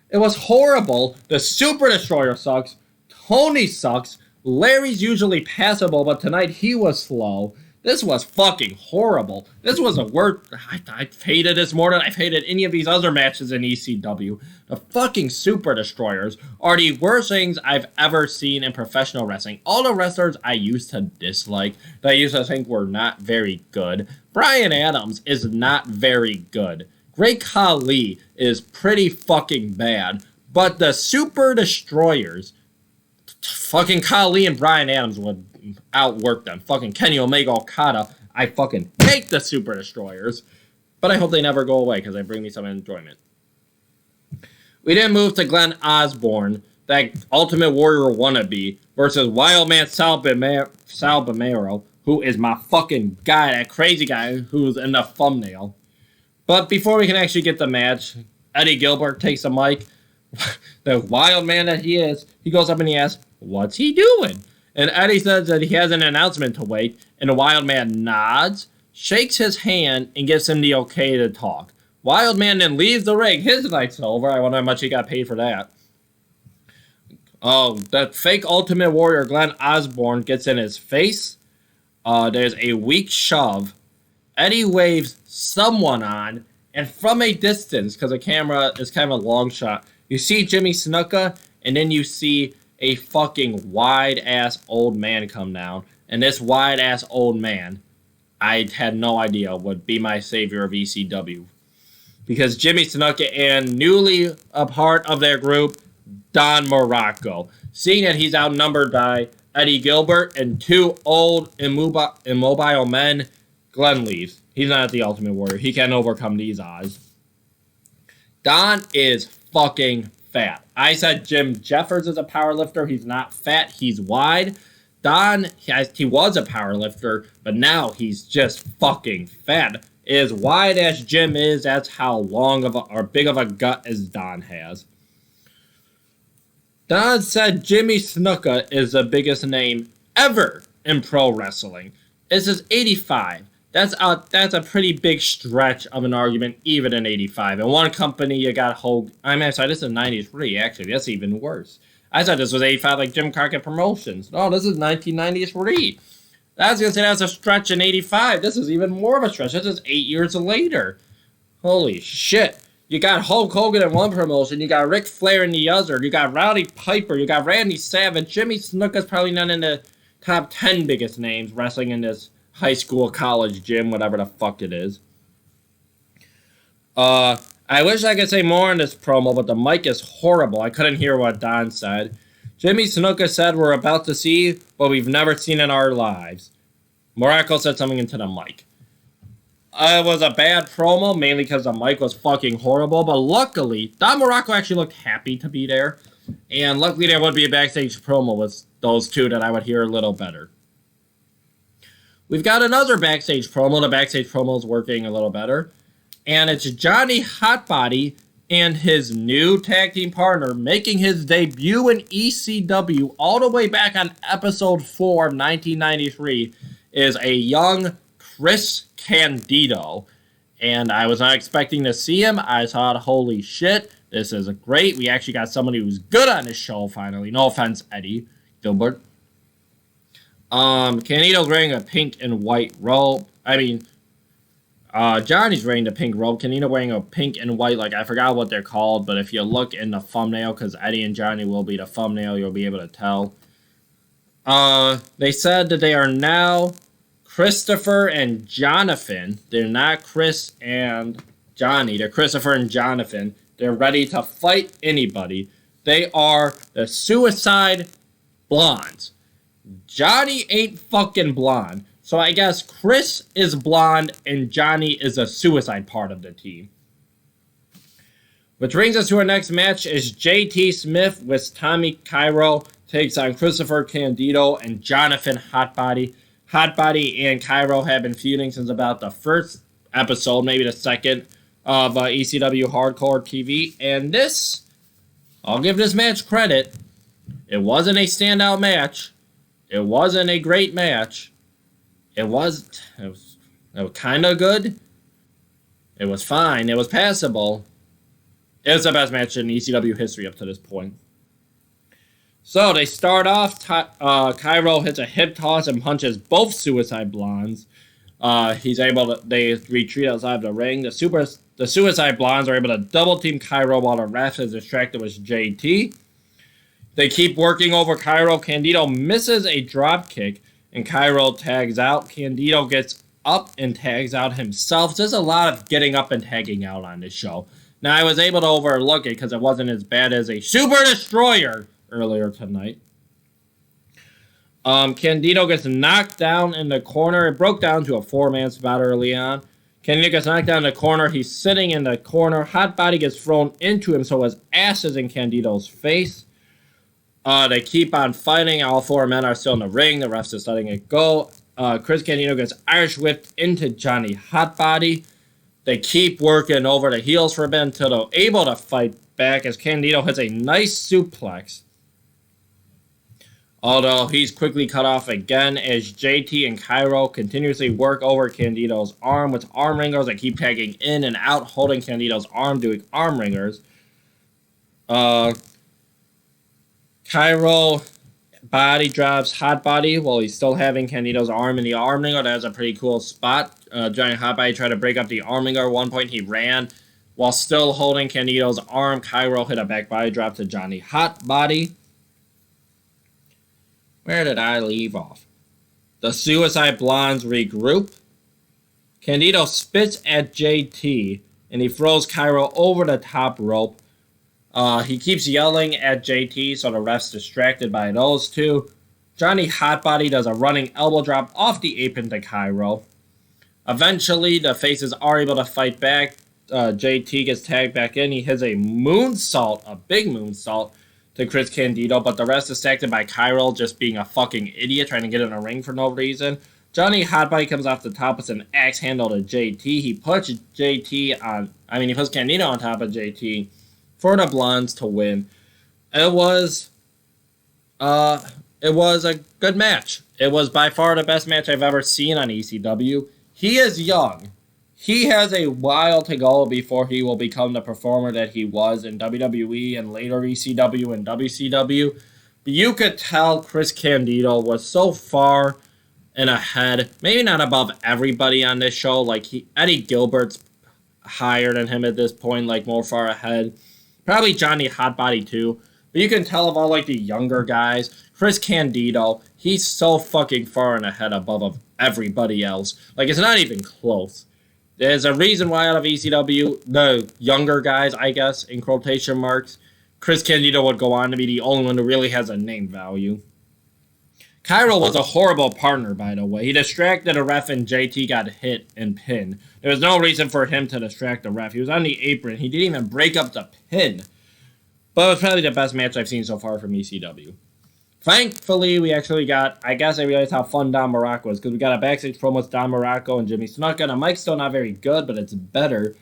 It was horrible. The Super Destroyer sucks. Tony sucks. Larry's usually passable, but tonight he was slow. This was fucking horrible. This was a word... I hated this more than I've hated any of these other matches in ECW. The fucking Super Destroyers are the worst things I've ever seen in professional wrestling. All the wrestlers I used to dislike, that I used to think were not very good. Bryan Adams is not very good. Great Khali is pretty fucking bad. But the Super Destroyers... Fucking Khali and Bryan Adams would outwork them. Fucking Kenny Omega Okada. I fucking hate the Super Destroyers. But I hope they never go away because they bring me some enjoyment. We then move to Glenn Osborne, that Ultimate Warrior wannabe, versus Wildman Sal Bamero, who is my fucking guy, that crazy guy who's in the thumbnail. But before we can actually get the match, Eddie Gilbert takes the mic. The wild man that he is, he goes up and he asks, what's he doing? And Eddie says that he has an announcement to make, and the wild man nods, shakes his hand, and gives him the okay to talk. Wild man then leaves the ring. His night's over. I wonder how much he got paid for that. Oh, the fake Ultimate Warrior Glenn Osborne gets in his face. There's a weak shove. Eddie waves someone on, and from a distance, because the camera is kind of a long shot, You see Jimmy Snuka, and then you see a fucking wide-ass old man come down. And this wide-ass old man, I had no idea would be my savior of ECW. Because Jimmy Snuka and newly a part of their group, Don Morocco. Seeing that he's outnumbered by Eddie Gilbert and two old immobile men, Glenn leaves. He's not the Ultimate Warrior. He can't overcome these odds. Don is fucking fat. I said Jim Jeffers is a powerlifter. He's not fat. He's wide. Don, he was a powerlifter, but now he's just fucking fat. As wide as Jim is, that's how long of or big of a gut as Don has. Don said Jimmy Snuka is the biggest name ever in pro wrestling. This is 85. That's a pretty big stretch of an argument, even in 85. In one company, you got Hogan. I'm sorry, this is 93, actually. That's even worse. I thought this was 85 like Jim Crockett Promotions. No, this is 1993. I was going to say that's a stretch in 85. This is even more of a stretch. This is 8 years later. Holy shit. You got Hulk Hogan in one promotion. You got Ric Flair in the other. You got Rowdy Piper. You got Randy Savage. Jimmy Snuka's probably not in the top 10 biggest names wrestling in this high school, college gym, whatever the fuck it is. I wish I could say more in this promo, but the mic is horrible. I couldn't hear what Don said. Jimmy Snuka said we're about to see what we've never seen in our lives. Morocco said something into the mic. It was a bad promo, mainly because the mic was fucking horrible, but luckily, Don Morocco actually looked happy to be there, and luckily there would be a backstage promo with those two that I would hear a little better. We've got another backstage promo. The backstage promo is working a little better, and it's Johnny Hotbody and his new tag team partner making his debut in ECW all the way back on episode 4 of 1993 is a young Chris Candido, and I was not expecting to see him. I thought, holy shit, this is great. We actually got somebody who's good on this show finally. No offense, Eddie Gilbert. Candido's wearing a pink and white robe. Johnny's wearing the pink robe. Candido wearing a pink and white, like I forgot what they're called, but if you look in the thumbnail, because Eddie and Johnny will be the thumbnail, you'll be able to tell. They said that they are now Christopher and Jonathan. They're not Chris and Johnny. They're Christopher and Jonathan. They're ready to fight anybody. They are the Suicide Blondes. Johnny ain't fucking blonde. So I guess Chris is blonde and Johnny is a suicide part of the team. Which brings us to our next match is JT Smith with Tommy Cairo takes on Christopher Candido and Jonathan Hotbody. Hotbody and Cairo have been feuding since about the first episode, maybe the second, of ECW Hardcore TV. And this, I'll give this match credit. It wasn't a standout match. It wasn't a great match. It was kind of good. It was fine. It was passable. It was the best match in ECW history up to this point. So they start off. Cairo hits a hip toss and punches both Suicide Blondes. They retreat outside the ring. The Suicide Blondes are able to double team Cairo while the ref is distracted with JT. They keep working over Cairo. Candido misses a drop kick, and Cairo tags out. Candido gets up and tags out himself. There's a lot of getting up and tagging out on this show. Now, I was able to overlook it because it wasn't as bad as a Super Destroyer earlier tonight. Candido gets knocked down in the corner. It broke down to a 4-man spot early on. Candido gets knocked down in the corner. He's sitting in the corner. Hotbody gets thrown into him, so his ass is in Candido's face. They keep on fighting. All 4 men are still in the ring. The refs is letting it go. Chris Candido gets Irish whipped into Johnny Hotbody. They keep working over the heels for a bit until they're able to fight back as Candido hits a nice suplex. Although he's quickly cut off again as JT and Cairo continuously work over Candido's arm with arm wringers. They keep tagging in and out, holding Candido's arm, doing arm wringers. Cairo body drops Hotbody while he's still having Candido's arm in the arm wringer. That's a pretty cool spot. Johnny Hotbody tried to break up the arm wringer. At one point he ran While still holding Candido's arm, Cairo hit a back body drop to Johnny Hotbody. Where did I leave off? The Suicide Blondes regroup. Candido spits at JT, and he throws Cairo over the top rope. He keeps yelling at JT, so the ref's distracted by those two. Johnny Hotbody does a running elbow drop off the apron to Cairo. Eventually, the faces are able to fight back. JT gets tagged back in. He hits a moonsault, a big moonsault, to Chris Candido, but the rest is distracted by Cairo just being a fucking idiot trying to get in a ring for no reason. Johnny Hotbody comes off the top with an axe handle to JT. He puts he puts Candido on top of JT for the Blondes to win. It was a good match. It was by far the best match I've ever seen on ECW. He is young. He has a while to go before he will become the performer that he was in WWE and later ECW and WCW. But you could tell Chris Candido was so far and ahead, maybe not above everybody on this show. Like Eddie Gilbert's higher than him at this point, like more far ahead. Probably Johnny Hotbody too. But you can tell of all like the younger guys, Chris Candido, he's so fucking far and ahead above everybody else. Like it's not even close. There's a reason why out of ECW, the younger guys, I guess, in quotation marks, Chris Candido would go on to be the only one who really has a name value. Cairo was a horrible partner, by the way. He distracted a ref and JT got hit and pinned. There was no reason for him to distract the ref. He was on the apron. He didn't even break up the pin. But it was probably the best match I've seen so far from ECW. Thankfully, we actually got, I guess I realized how fun Don Morocco is, because we got a backstage promo with Don Morocco and Jimmy Snuka. The mic's still not very good, but it's better.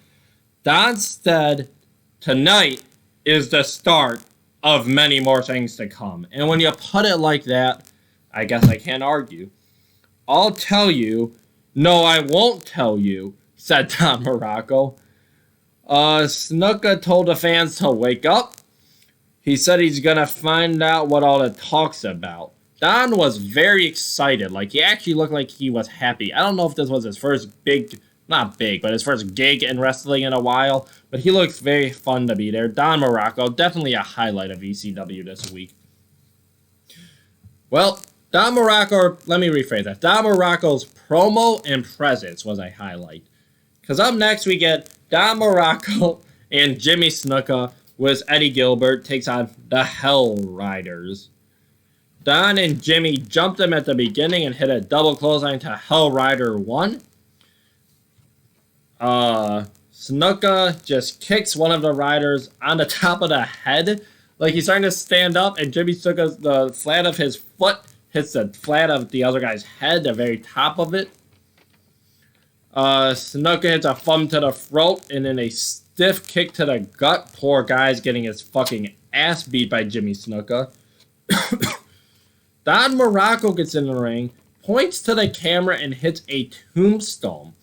Don said, tonight is the start of many more things to come. And when you put it like that, I guess I can't argue. I'll tell you. No, I won't tell you, said Don Morocco. Snuka told the fans to wake up. He said he's going to find out what all the talk's about. Don was very excited. Like, he actually looked like he was happy. I don't know if this was his first his first gig in wrestling in a while, but he looks very fun to be there. Don Morocco, definitely a highlight of ECW this week. Well, Don Morocco, let me rephrase that. Don Morocco's promo and presence was a highlight. Because up next we get Don Morocco and Jimmy Snuka with Eddie Gilbert takes on the Hell Riders. Don and Jimmy jumped him at the beginning and hit a double clothesline to Hell Rider 1. Snuka just kicks one of the riders on the top of the head. Like he's starting to stand up, and Jimmy Snuka's the flat of his foot hits the flat of the other guy's head, the very top of it. Snuka hits a thumb to the throat, and then a stiff kick to the gut. Poor guy's getting his fucking ass beat by Jimmy Snuka. Don Morocco gets in the ring, points to the camera, and hits a tombstone.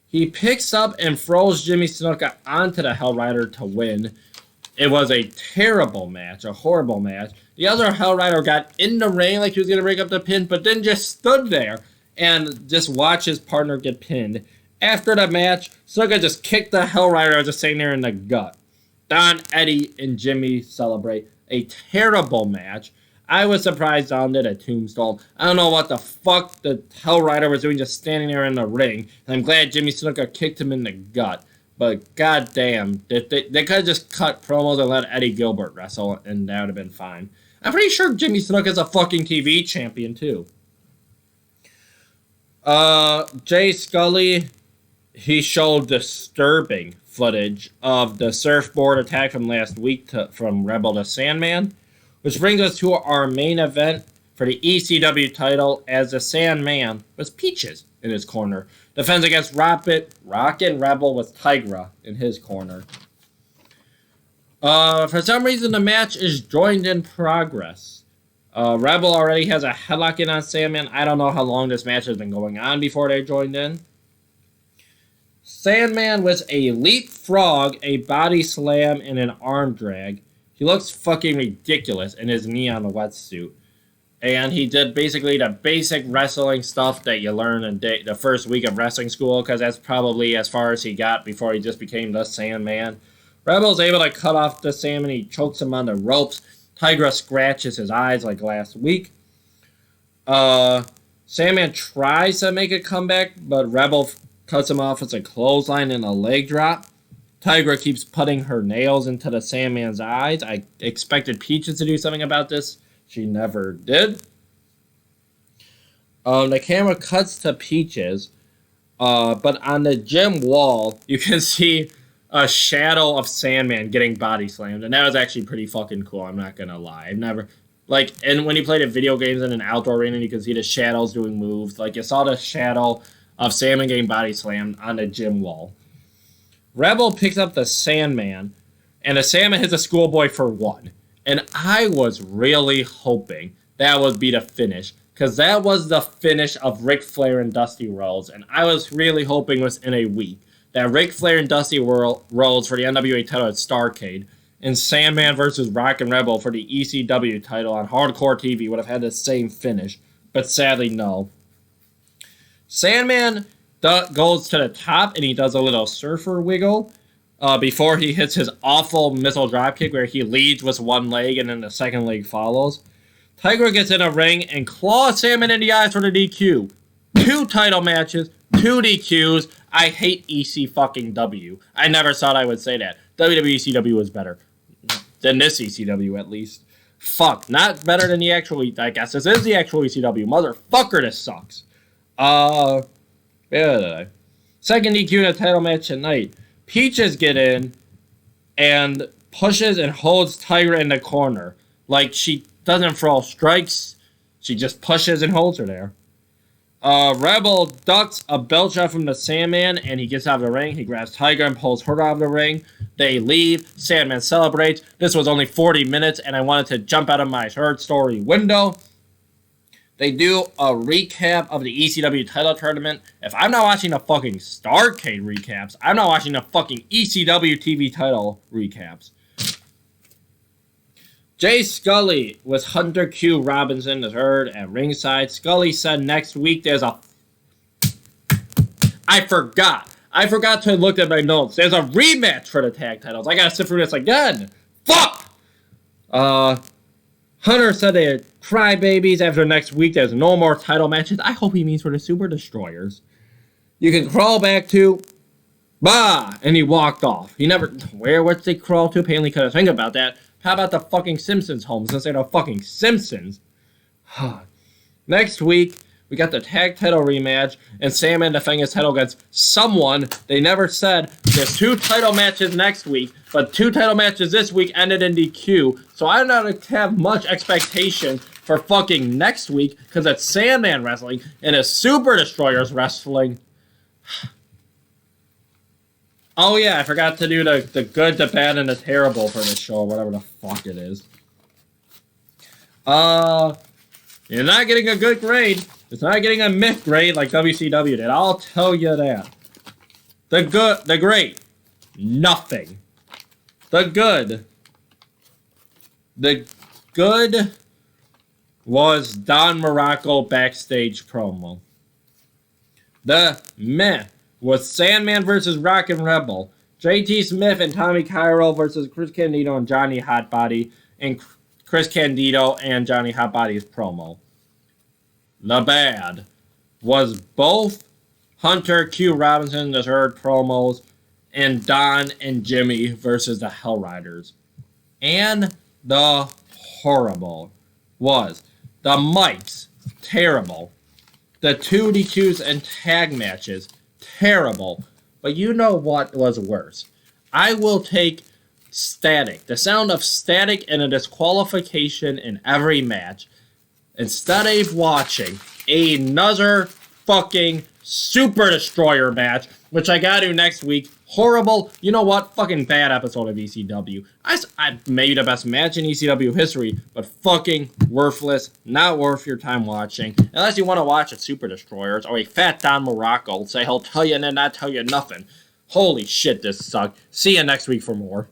He picks up and throws Jimmy Snuka onto the Hell Rider to win. It was a terrible match, a horrible match. The other Hell Rider got in the ring like he was going to break up the pin, but then just stood there and just watched his partner get pinned. After the match, Snuka just kicked the Hell Rider just sitting there in the gut. Don, Eddie, and Jimmy celebrate a terrible match. I was surprised Don did a tombstone. I don't know what the fuck the Hell Rider was doing just standing there in the ring. And I'm glad Jimmy Snuka kicked him in the gut. But goddamn, they could have just cut promos and let Eddie Gilbert wrestle, and that would have been fine. I'm pretty sure Jimmy Snuka is a fucking TV champion, too. Jay Scully, he showed disturbing footage of the surfboard attack from last week from Rebel to Sandman, which brings us to our main event for the ECW title as the Sandman was Peaches in his corner. Defends against Rockin' Rebel with Tigra in his corner. For some reason, the match is joined in progress. Rebel already has a headlock in on Sandman. I don't know how long this match has been going on before they joined in. Sandman with a leapfrog, a body slam, and an arm drag. He looks fucking ridiculous in his neon wetsuit. And he did basically the basic wrestling stuff that you learn in the first week of wrestling school, because that's probably as far as he got before he just became the Sandman. Rebel's able to cut off the Sandman. He chokes him on the ropes. Tigra scratches his eyes like last week. Sandman tries to make a comeback, but Rebel cuts him off with a clothesline and a leg drop. Tigra keeps putting her nails into the Sandman's eyes. I expected Peaches to do something about this. She never did. The camera cuts to Peaches, but on the gym wall, you can see a shadow of Sandman getting body slammed, and that was actually pretty fucking cool. I'm not gonna lie. I've never and when you played at video games in an outdoor arena, you can see the shadows doing moves. Like you saw the shadow of Sandman getting body slammed on the gym wall. Rebel picks up the Sandman, and the Sandman hits a schoolboy for 1. And I was really hoping that would be the finish, because that was the finish of Ric Flair and Dusty Rhodes, and I was really hoping within a week that Ric Flair and Dusty Rhodes for the NWA title at Starrcade, and Sandman versus Rock and Rebel for the ECW title on Hardcore TV would have had the same finish, but sadly no. Sandman goes to the top and he does a little surfer wiggle before he hits his awful missile dropkick where he leads with one leg and then the second leg follows. Tigra gets in a ring and claws Sandman in the eyes for the DQ. 2 title matches, 2 DQs. I hate ECW. I never thought I would say that. WWE ECW was better than this ECW, at least. Fuck, not better than the actual. I guess this is the actual ECW. Motherfucker, this sucks. Yeah. Second DQ in a title match tonight. Peaches get in and pushes and holds Tigra in the corner. Like, she doesn't throw strikes. She just pushes and holds her there. Rebel ducks a belt shot from the Sandman, and he gets out of the ring. He grabs Tigra and pulls her out of the ring. They leave. Sandman celebrates. This was only 40 minutes, and I wanted to jump out of my third story window. They do a recap of the ECW title tournament. If I'm not watching the fucking Starrcade recaps, I'm not watching the fucking ECW TV title recaps. Jay Scully with Hunter Q Robinson III at ringside. Scully said next week there's a... I forgot to look at my notes. There's a rematch for the tag titles. I gotta sit through this again. Fuck! Hunter said they're crybabies after next week. There's no more title matches. I hope he means for the Super Destroyers. You can crawl back to... Bah! And he walked off. He never... Where would they crawl to? Apparently couldn't think about that. How about the fucking Simpsons home, since they're the fucking Simpsons? Next week, we got the tag title rematch, and Sandman defending his title against someone. They never said there's 2 title matches next week, but 2 title matches this week ended in DQ. So I don't have much expectation for fucking next week, because it's Sandman wrestling and it's Super Destroyers wrestling. Oh yeah, I forgot to do the good, the bad, and the terrible for this show, whatever the fuck it is. You're not getting a good grade. It's not getting a myth grade like WCW did. I'll tell you that. The good, the great, nothing. The good was Don Morocco backstage promo. The meh was Sandman versus Rock and Rebel. JT Smith and Tommy Cairo versus Chris Candido and Johnny Hotbody, and Chris Candido and Johnny Hotbody's promo. The bad was both Hunter Q Robinson III promos and Don and Jimmy versus the Hell Riders. And the horrible was the mics, terrible. The 2 DQs and tag matches, terrible. But you know what was worse? I will take static, the sound of static and a disqualification in every match, instead of watching another fucking Super Destroyer match, which I gotta do next week. Horrible, you know what? Fucking bad episode of ECW. I made the best match in ECW history, but fucking worthless, not worth your time watching. Unless you want to watch a Super Destroyers or a fat Don Morocco say he'll tell you and then not tell you nothing. Holy shit, this sucked. See you next week for more.